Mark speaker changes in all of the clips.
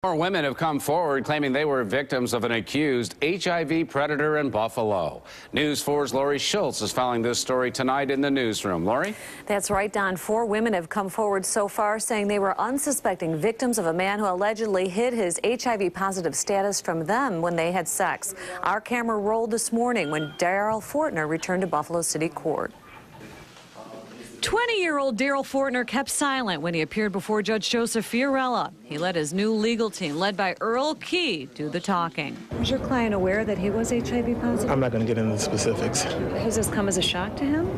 Speaker 1: More women have come forward claiming they were victims of an accused HIV predator in Buffalo. News 4's Lori Schultz is following this story tonight in the newsroom. Lori?
Speaker 2: That's right, Don. 4 women have come forward so far saying they were unsuspecting victims of a man who allegedly hid his HIV-positive status from them when they had sex. Our camera rolled this morning when Daryl Fortner returned to Buffalo City Court. 20-year-old Daryl Fortner kept silent when he appeared before Judge Joseph Fiorella. He let his new legal team, led by Earl Key, do the talking. Was your client aware that he was HIV positive?
Speaker 3: I'm not going to get into the specifics.
Speaker 2: Has this come as a shock to him?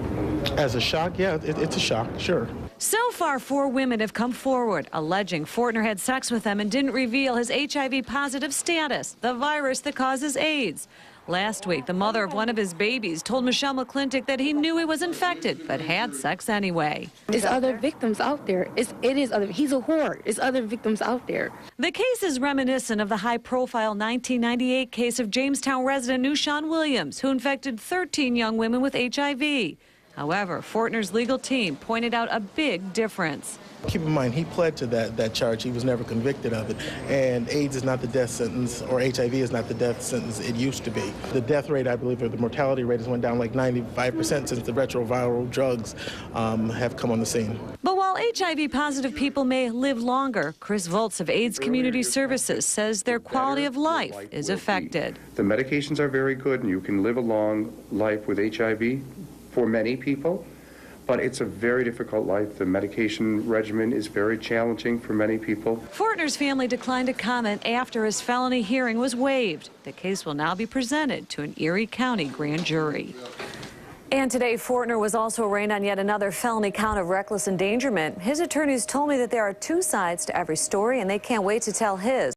Speaker 3: As a shock, yeah, it's a shock, sure.
Speaker 2: So far, 4 women have come forward, alleging Fortner had sex with them and didn't reveal his HIV-positive status, the virus that causes AIDS. Last week, the mother of one of his babies told Michelle McClintock that he knew he was infected, but had sex anyway.
Speaker 4: There's other victims out there. He's a whore. There's other victims out there.
Speaker 2: The case is reminiscent of the high-profile 1998 case of Jamestown resident Nushan Williams, who infected 13 young women with HIV. However, Fortner's legal team pointed out a big difference.
Speaker 3: Keep in mind, he pled to that charge. He was never convicted of it. And AIDS is not the death sentence, or HIV is not the death sentence it used to be. The death rate, I believe, or the mortality rate has went down like 95% since the retroviral drugs have come on the scene.
Speaker 2: But while HIV-positive people may live longer, Chris Volz of AIDS Community Services says their quality of life is affected.
Speaker 5: The medications are very good, and you can live a long life with HIV for many people. But it's a very difficult life. The medication regimen is very challenging for many people.
Speaker 2: Fortner's family declined to comment after his felony hearing was waived. The case will now be presented to an Erie County grand jury. And today, Fortner was also arraigned on yet another felony count of reckless endangerment. His attorneys told me that there are 2 sides to every story, and they can't wait to tell his.